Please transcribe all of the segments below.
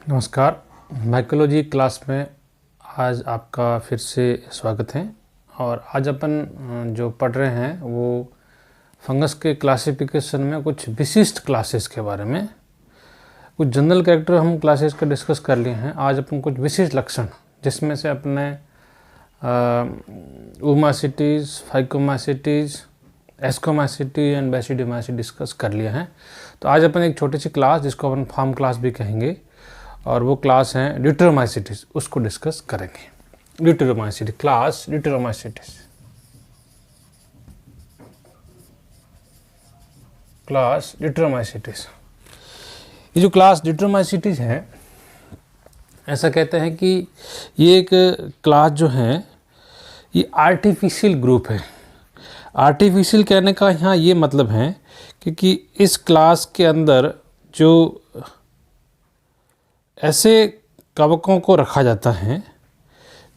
नमस्कार। Mycology class में आज आपका फिर से स्वागत है। और आज अपन जो पढ़ रहे हैं वो फंगस के क्लासिफिकेशन में कुछ विशिष्ट क्लासेस के बारे में, कुछ जनरल कैरेक्टर हम क्लासेस का डिस्कस कर लिए हैं। आज अपन कुछ विशिष्ट लक्षण जिसमें से अपने ओमाइसीटीज, फाइकोमाइसीटीज, एस्कोमाइसीटी एंड बैसिडोमाइसीटी डिस्कस कर लिए हैं। तो आज अपन एक छोटी सी क्लास जिसको अपन फार्म क्लास भी कहेंगे और वो क्लास हैं ड्यूटेरोमाइसीटीज, उसको डिस्कस करेंगे। ड्यूटेरोमाइसीटी क्लास, ड्यूटेरोमाइसीटीज क्लास, ड्यूटेरोमाइसीटीज। ये जो क्लास ड्यूटेरोमाइसीटीज है, ऐसा कहते हैं कि ये एक क्लास जो है ये आर्टिफिशियल ग्रुप है। आर्टिफिशियल कहने का यहाँ ये मतलब है क्योंकि इस क्लास के अंदर जो ऐसे कवकों को रखा जाता है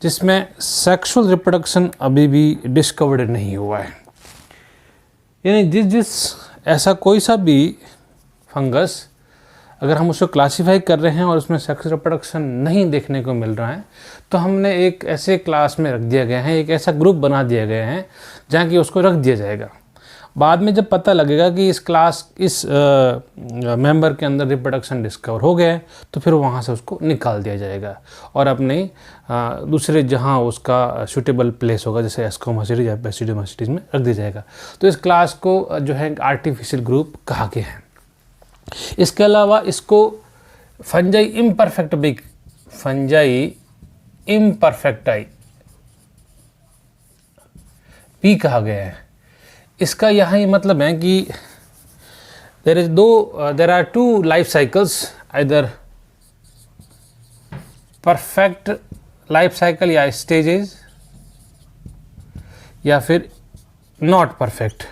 जिसमें सेक्सुअल रिप्रोडक्शन अभी भी डिस्कवर्ड नहीं हुआ है। यानी जिस ऐसा कोई सा भी फंगस अगर हम उसको क्लासीफाई कर रहे हैं और उसमें सेक्स रिप्रोडक्शन नहीं देखने को मिल रहा है तो हमने एक ऐसे क्लास में रख दिया गया है, एक ऐसा ग्रुप बना दिया गया है जहाँ कि उसको रख दिया जाएगा। बाद में जब पता लगेगा कि इस क्लास, इस मेंबर के अंदर रिप्रोडक्शन डिस्कवर हो गया है तो फिर वहाँ से उसको निकाल दिया जाएगा और अपने दूसरे जहाँ उसका सूटेबल प्लेस होगा, जैसे एस्कोमाइसीटीज या बैसिडोमाइसीटीज में रख दिया जाएगा। तो इस क्लास को जो है आर्टिफिशियल ग्रुप कहा गया है। इसके अलावा इसको फंजाई इम्परफेक्टाई पी कहा गया है। इसका यहाँ ये मतलब है कि there are two life cycles, either perfect life cycle या स्टेजेस या फिर नॉट परफेक्ट,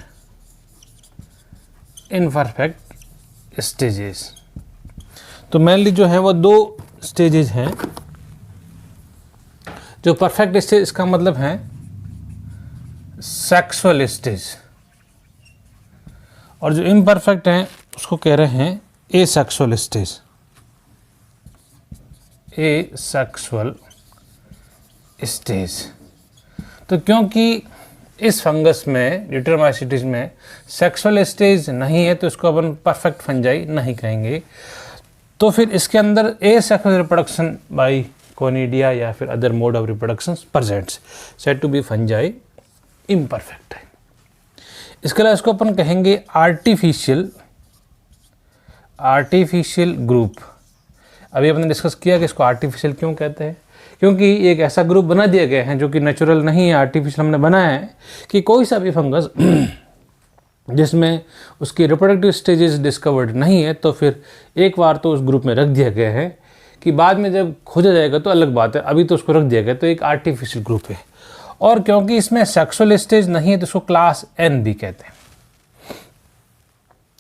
इनपरफेक्ट स्टेजेस। तो मेनली जो है वो दो स्टेजेस हैं। जो परफेक्ट स्टेज, इसका मतलब है सेक्सुअल स्टेज, और जो इम्परफेक्ट हैं उसको कह रहे हैं एसेक्सुअल स्टेज। Asexual stage. तो क्योंकि इस फंगस में, ड्यूटेरोमाइसीटीज में सेक्सुअल स्टेज नहीं है तो इसको अपन परफेक्ट फंजाई नहीं कहेंगे। तो फिर इसके अंदर एसेक्सुअल रिप्रोडक्शन बाय कोनिडिया या फिर other mode of reproduction presents, said to be fungi imperfect है। इसके अलावा इसको अपन कहेंगे आर्टिफिशियल ग्रुप। अभी अपने डिस्कस किया कि इसको आर्टिफिशियल क्यों कहते हैं, क्योंकि एक ऐसा ग्रुप बना दिया गया है जो कि नेचुरल नहीं है, आर्टिफिशियल हमने बनाया है कि कोई सा भी फंगस जिसमें उसकी रिप्रोडक्टिव स्टेजेस डिस्कवर्ड नहीं है तो फिर एक बार तो उस ग्रुप में रख दिया गया है कि बाद में जब खोजा जाएगा तो अलग बात है, अभी तो उसको रख दिया गया, तो एक आर्टिफिशियल ग्रुप है। और क्योंकि इसमें सेक्सुअल स्टेज नहीं है तो इसको क्लास एन भी कहते हैं।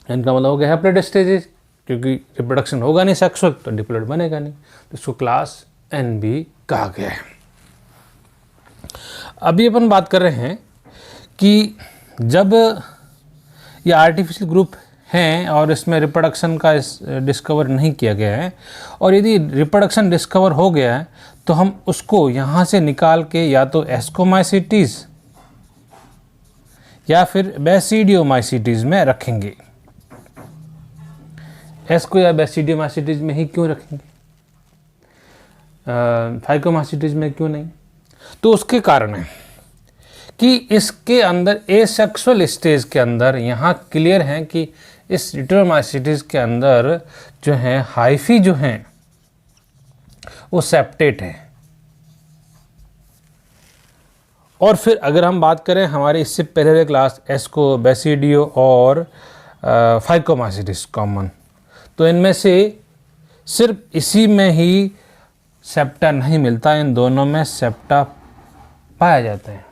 एन का मतलब हो गया हैप्लॉइड स्टेजेस, क्योंकि रिप्रोडक्शन होगा नहीं सेक्सुअल तो डिप्लॉइड बनेगा नहीं, तो इसको क्लास एन भी कहा गया है। अभी अपन बात कर रहे हैं कि जब ये आर्टिफिशियल ग्रुप हैं और इसमें रिप्रोडक्शन का डिस्कवर नहीं किया गया है, और यदि रिप्रोडक्शन डिस्कवर हो गया है तो हम उसको यहाँ से निकाल के या तो एस्कोमाइसीटीज या फिर बैसिडियोमाइसीटीज में रखेंगे। एस्को या बैसिडियोमाइसीटीज में ही क्यों रखेंगे, फाइकोमाइसीटीज में क्यों नहीं? तो उसके कारण है कि इसके अंदर एसेक्सुअल स्टेज के अंदर यहाँ क्लियर है कि इस ड्यूटेरोमाइसीटीज के अंदर जो है हाइफी जो हैं वो सेप्टेट है। और फिर अगर हम बात करें हमारे इससे पहले क्लास एस्को, बैसिडियो और फाइकोमाइसीटीज कॉमन, तो इनमें से सिर्फ इसी में ही सेप्टा नहीं मिलता, इन दोनों में सेप्टा पाया जाता है।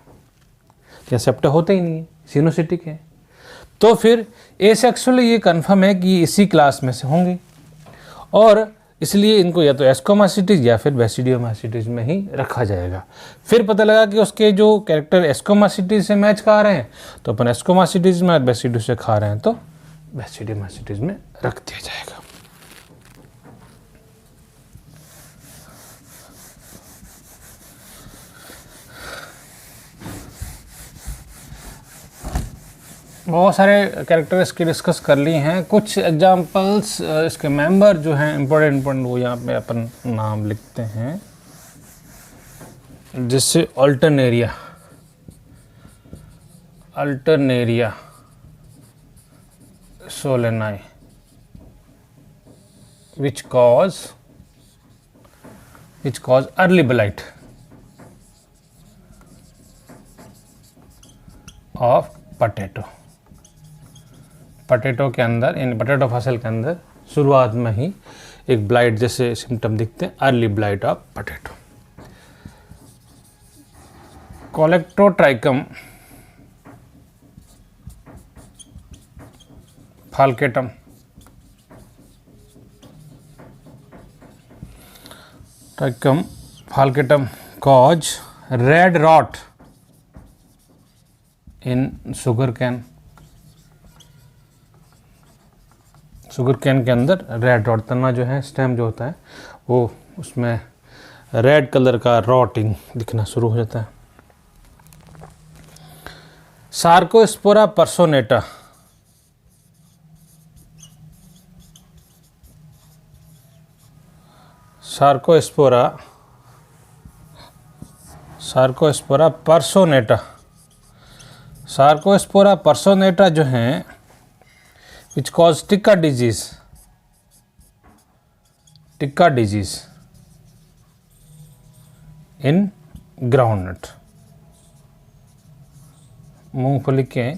क्या सेप्टा होता ही नहीं है, सिनोसिटिक है। तो फिर एसेक्सुअल ये कन्फर्म है कि इसी क्लास में से होंगे, और इसलिए इनको या तो एस्कोमाइसीटीज या फिर बैसिडियोमाइसीटीज में ही रखा जाएगा। फिर पता लगा कि उसके जो कैरेक्टर एस्कोमाइसीटीज से मैच खा रहे हैं तो अपन एस्कोमाइसीटीज में, बैसिडियो से खा रहे हैं तो बैसिडियोमाइसीटीज में रख दिया जाएगा। बहुत सारे कैरेक्टर इसके डिस्कस कर लिए हैं। कुछ एग्जांपल्स इसके मेंबर जो हैं इम्पोर्टेंट वो यहाँ पे अपन नाम लिखते हैं, जैसे Alternaria solani which cause early blight of potato के अंदर, यानी पोटैटो फसल के अंदर शुरुआत में ही एक ब्लाइट जैसे सिम्टम दिखते हैं, early blight of potato. Colletotrichum falcatum cause red rot in sugar cane के अंदर रेड रॉट, तना जो है, स्टेम जो होता है वो, उसमें रेड कलर का रॉटिंग दिखना शुरू हो जाता है। सार्कोस्पोरा पर्सोनेटा पर्सोनेटा जो हैं which cause tikka disease in groundnut, मूंगफली के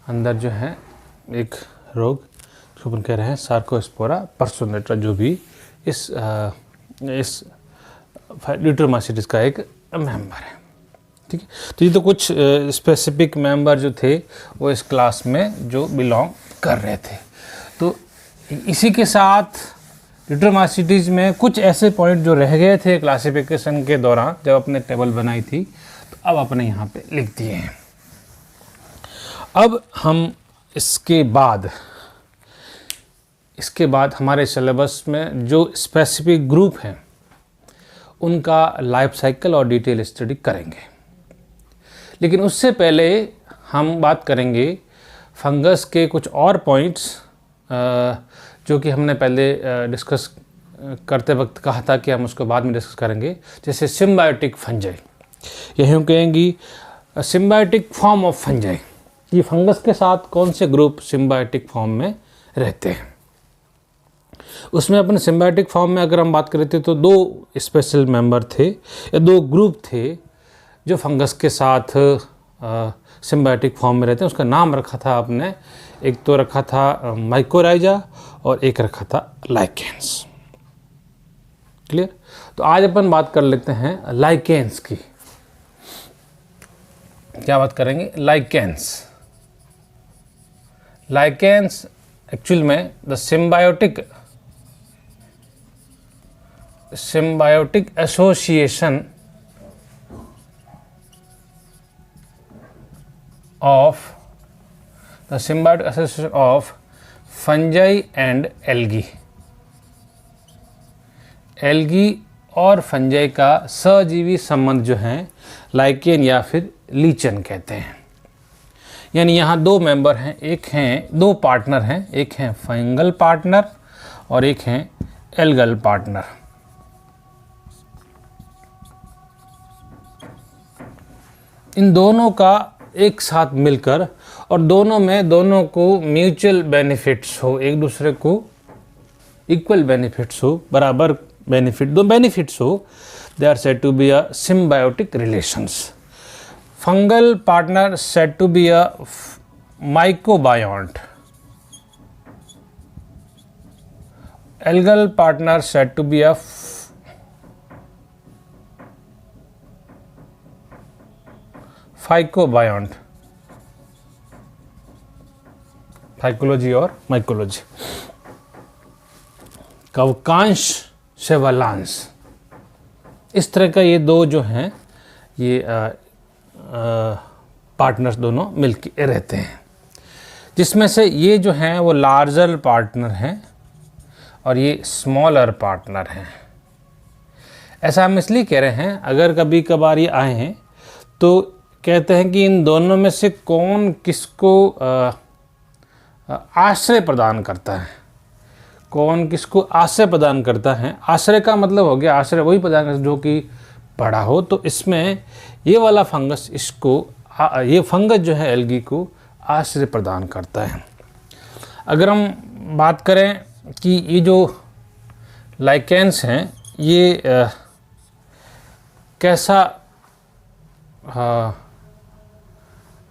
अंदर जो है एक रोग जो अपन कह रहे हैं सार्कोस्पोरा पर्सोनेटा, जो भी इस ल्यूट्रोमाइसीट्स का एक मेंबर है। ठीक है, तो ये तो कुछ स्पेसिफिक मेंबर जो थे वो इस क्लास में जो बिलोंग कर रहे थे। तो इसी के साथ ल्यूट्रोमाइसीट्स में कुछ ऐसे पॉइंट जो रह गए थे क्लासिफिकेशन के दौरान जब अपने टेबल बनाई थी, तो अब अपने यहाँ पे लिख दिए हैं। अब हम इसके बाद हमारे सिलेबस में जो स्पेसिफिक ग्रुप हैं उनका लाइफ साइकिल और डिटेल स्टडी करेंगे, लेकिन उससे पहले हम बात करेंगे फंगस के कुछ और पॉइंट्स जो कि हमने पहले डिस्कस करते वक्त कहा था कि हम उसको बाद में डिस्कस करेंगे, जैसे सिम्बायोटिक फंजाई, यही कहेंगी सिम्बायोटिक फॉर्म ऑफ फंजाई। ये फंगस के साथ कौन से ग्रुप सिम्बायोटिक फॉर्म में रहते हैं। उसमें अपने सिम्बायोटिक फॉर्म में अगर हम बात करें थे तो दो स्पेशल मेंबर थे या दो ग्रुप थे जो फंगस के साथ सिम्बायोटिक फॉर्म में रहते हैं। उसका नाम रखा था आपने, एक तो रखा था माइकोराइजा और एक रखा था लाइकेंस। क्लियर। तो आज अपन बात कर लेते हैं लाइकेंस की। क्या बात करेंगे? लाइकेंस एक्चुअल में the symbiotic association of fungi and algae और फंजाई का सहजीवी संबंध जो है लाइकेन या फिर लीचन कहते हैं। यानी यहाँ दो मेंबर हैं, दो पार्टनर हैं, एक हैं फंगल पार्टनर और एक हैं एल्गल पार्टनर। इन दोनों का एक साथ मिलकर और दोनों को म्यूचुअल बेनिफिट्स हो, एक दूसरे को इक्वल बेनिफिट्स हो, बराबर बेनिफिट्स हो, they are said to be a symbiotic relations. Fungal partner said to be a mycobiont, algal partner said to be a phycobiont, phycology और माइकोलॉजी। कवकांश से वलांस, इस तरह का ये दो जो हैं ये पार्टनर्स दोनों मिलके रहते हैं, जिसमें से ये जो हैं वो लार्जर पार्टनर हैं और ये स्मॉलर पार्टनर हैं। ऐसा हम इसलिए कह रहे हैं, अगर कभी कभार ये आए हैं तो कहते हैं कि इन दोनों में से कौन किसको आश्रय प्रदान करता है, कौन किसको आश्रय प्रदान करता है। आश्रय का मतलब हो गया, आश्रय वही प्रदान करता जो कि बड़ा हो। तो इसमें ये वाला फंगस इसको ये फंगस जो है एल्गी को आश्रय प्रदान करता है। अगर हम बात करें कि ये जो लाइकेंस हैं ये कैसा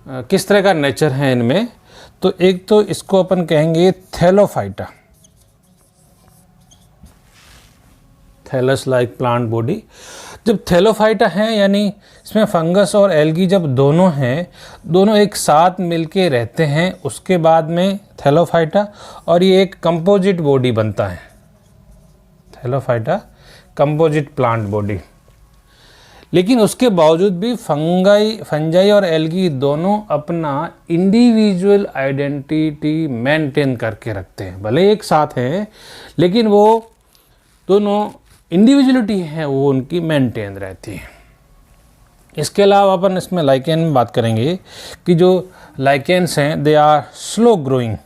किस तरह का नेचर है इनमें, तो एक तो इसको अपन कहेंगे thallophyta, thallus like plant body. जब थैलोफाइटा है यानी इसमें फंगस और एल्गी जब दोनों हैं, दोनों एक साथ मिलके रहते हैं, उसके बाद में थैलोफाइटा और ये एक कंपोजिट बॉडी बनता है, थैलोफाइटा कंपोजिट प्लांट बॉडी। लेकिन उसके बावजूद भी फंजाई और एल्गी दोनों अपना इंडिविजुअल आइडेंटिटी मेंटेन करके रखते हैं। भले एक साथ हैं लेकिन वो दोनों इंडिविजुअलिटी है वो उनकी मेंटेन रहती है। इसके अलावा अपन इसमें लाइकेन में बात करेंगे कि जो लाइकेन्स हैं दे आर स्लो ग्रोइंग।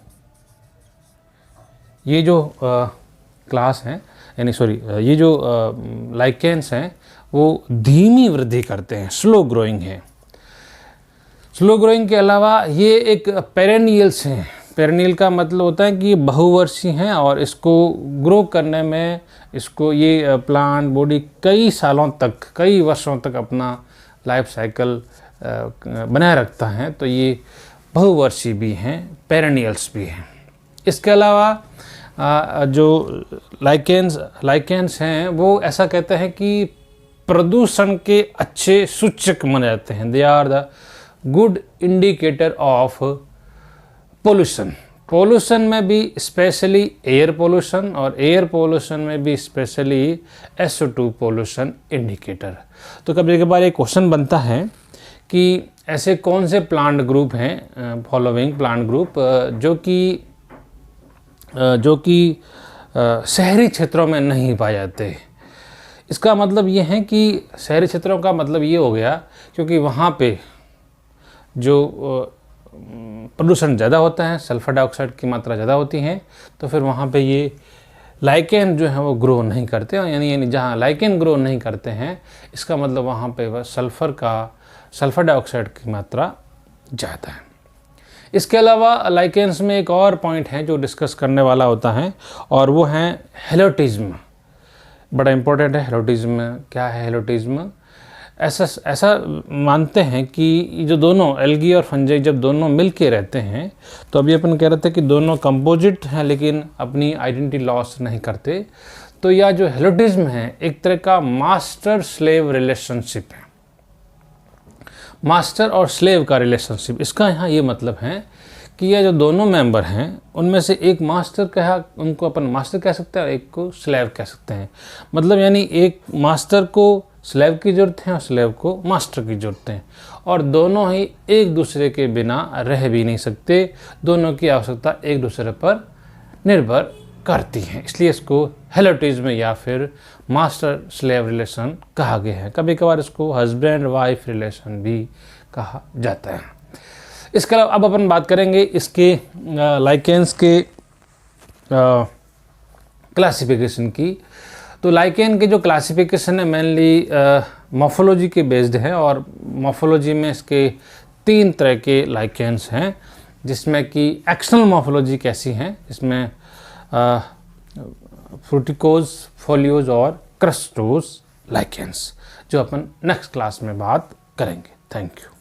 ये जो क्लास हैं यानी सॉरी ये जो लाइकेन्स हैं वो धीमी वृद्धि करते हैं, स्लो ग्रोइंग है। स्लो ग्रोइंग के अलावा ये एक पेरेनियल्स हैं। पेरेनियल का मतलब होता है कि बहुवर्षीय हैं और इसको ग्रो करने में इसको ये प्लांट बॉडी कई सालों तक, कई वर्षों तक अपना लाइफ साइकिल बनाए रखता है। तो ये बहुवर्षीय भी हैं, पेरेनियल्स भी हैं। इसके अलावा जो लाइकेन्स हैं वो ऐसा कहते हैं कि प्रदूषण के अच्छे सूचक माने जाते हैं। They are the good indicator of pollution. Pollution में भी स्पेशली एयर पोल्यूशन और एयर पोल्यूशन में भी स्पेशली SO2 पोल्यूशन इंडिकेटर। तो कभी कभार एक क्वेश्चन बनता है कि ऐसे कौन से प्लांट ग्रुप हैं, फॉलोइंग प्लांट ग्रुप जो कि शहरी क्षेत्रों में नहीं पाए जाते। इसका मतलब ये है कि शहरी क्षेत्रों का मतलब ये हो गया क्योंकि वहाँ पे जो प्रदूषण ज़्यादा होता है, सल्फर डाइऑक्साइड की मात्रा ज़्यादा होती है, तो फिर वहाँ पे ये लाइकेन जो है वो ग्रो नहीं करते। यानी जहाँ लाइकेन ग्रो नहीं करते हैं इसका मतलब वहाँ पे वह सल्फर डाइऑक्साइड की मात्रा ज़्यादा है। इसके अलावा लाइकेन्स में एक और पॉइंट है जो डिस्कस करने वाला होता है और वो है हेलोटिज्म। बड़ा इम्पोर्टेंट है हेलोटिज्म। क्या है हेलोटिज्म? ऐसा मानते हैं कि जो दोनों एल्गी और फंजाई जब दोनों मिल के रहते हैं, तो अभी अपन कह रहे थे कि दोनों कंपोजिट हैं लेकिन अपनी आइडेंटिटी लॉस नहीं करते। तो यह जो हेलोटिज्म है एक तरह का मास्टर स्लेव रिलेशनशिप है, मास्टर और स्लेव का रिलेशनशिप। इसका यहाँ ये मतलब है कि यह जो दोनों मेंबर हैं उनमें से एक मास्टर कहा, उनको अपन मास्टर कह सकते हैं और एक को स्लेव कह सकते हैं। मतलब यानी एक मास्टर को स्लेव की ज़रूरत है और स्लेव को मास्टर की ज़रूरत है और दोनों ही एक दूसरे के बिना रह भी नहीं सकते। दोनों की आवश्यकता एक दूसरे पर निर्भर करती है, इसलिए इसको हेलोटिज्म या फिर मास्टर स्लेव रिलेशन कहा गया है। कभी कभार इसको हस्बैंड वाइफ रिलेशन भी कहा जाता है। इसके अलावा अब अपन बात करेंगे इसके लाइकेन्स के क्लासिफिकेशन की। तो लाइकेन के जो क्लासिफिकेशन है मेनली मॉर्फोलॉजी के बेस्ड है और मॉर्फोलॉजी में इसके 3 तरह के लाइकेन्स हैं, जिसमें कि एक्सटर्नल मॉर्फोलॉजी कैसी है, इसमें फ्रूटिकोज, फोलियोज और क्रस्टोज लाइकेन्स, जो अपन नेक्स्ट क्लास में बात करेंगे। Thank you.